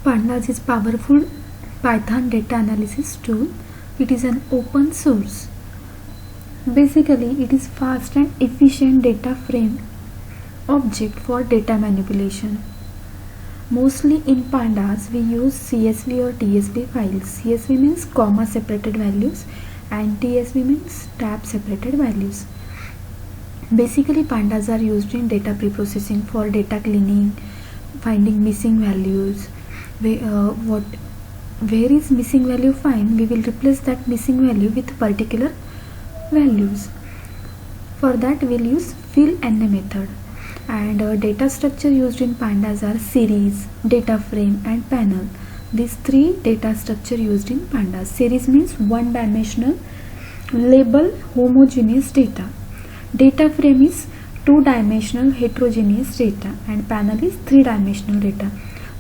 Pandas is powerful Python data analysis tool. It is an open source. Basically, it is fast and efficient data frame object for data manipulation. Mostly in Pandas, we use CSV or TSV files. CSV means comma separated values and TSV means tab separated values. Basically, Pandas are used in data pre-processing for data cleaning, finding missing values. Where is missing value find, we will replace that missing value with particular values. For that, we will use fill NA method. And data structure used in Pandas are series, data frame and panel. These three data structure used in Pandas. Series means one dimensional label homogeneous data. Data frame is two-dimensional heterogeneous data and panel is three-dimensional data.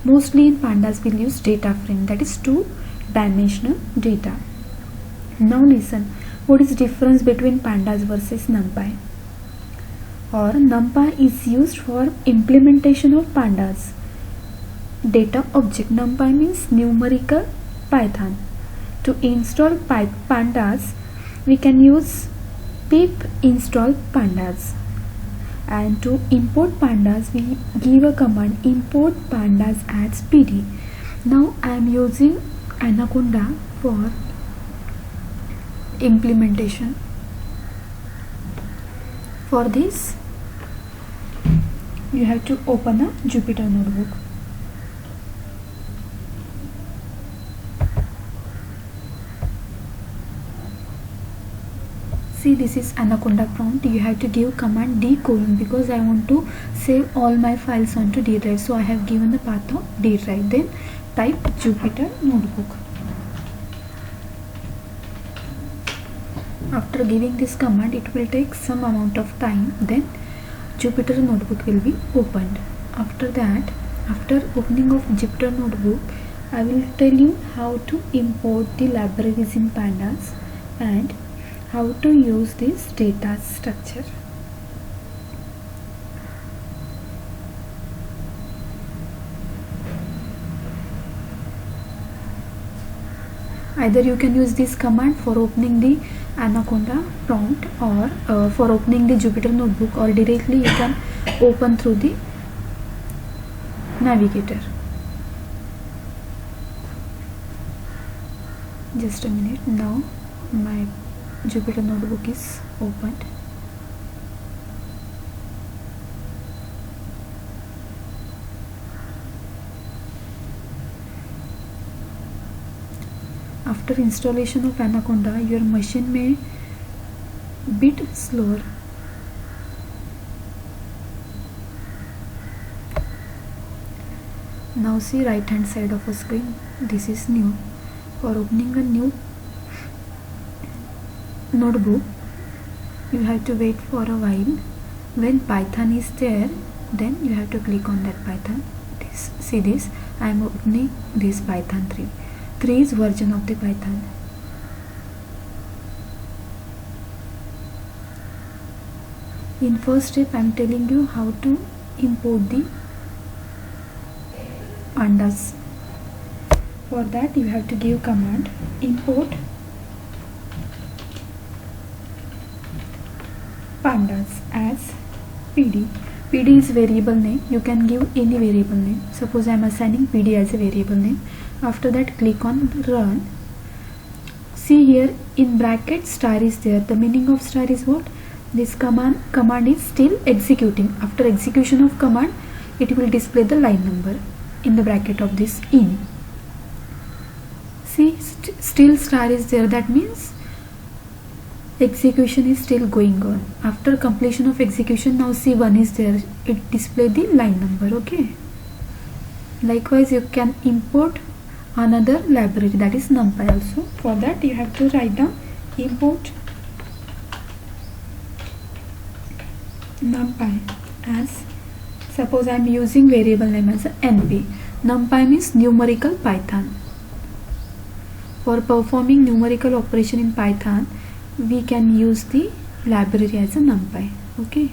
Mostly in Pandas we will use data frame, that is two-dimensional data. Now listen, what is difference between Pandas versus NumPy? Or NumPy is used for implementation of Pandas data object. NumPy means numerical Python. To install Pandas, we can use pip install pandas, and to import pandas we give a command import pandas as pd. Now I am using Anaconda for implementation. For this you have to open a Jupyter notebook. See, this is Anaconda prompt. You have to give command d:, because I want to save all my files onto D drive. So I have given the path of D drive. Then type Jupyter notebook. After giving this command, it will take some amount of time. Then Jupyter notebook will be opened. After that, after opening of Jupyter notebook, I will tell you how to import the libraries in Pandas and how to use this data structure. Either you can use this command for opening the Anaconda prompt or for opening the Jupyter notebook, or directly you can open through the navigator. Just a minute. Now my Jupyter notebook is opened. After installation of Anaconda, your machine may bit slower. Now see right hand side of a screen. This is new. For opening a new notebook, you have to wait for a while. When Python is there, then you have to click on that Python. See this, I am opening this Python 3. 3 is version of the Python. In first step, I am telling you how to import the pandas. For that, you have to give command import pandas as pd. pd is variable name. You can give any variable name. Suppose I am assigning pd as a variable name. After that, click on run. See here in bracket star is there. The meaning of star is what? This command is still executing. After execution of command, it will display the line number in the bracket of this in. See, still star is there. That means execution is still going on. After completion of execution, now see 1 is there. It display the line number. Okay. Likewise, you can import another library, that is NumPy also. For that, you have to write down import NumPy as, suppose I am using variable name as NP. NumPy means numerical Python. For performing numerical operation in Python, we can use the library as a NumPy. Okay.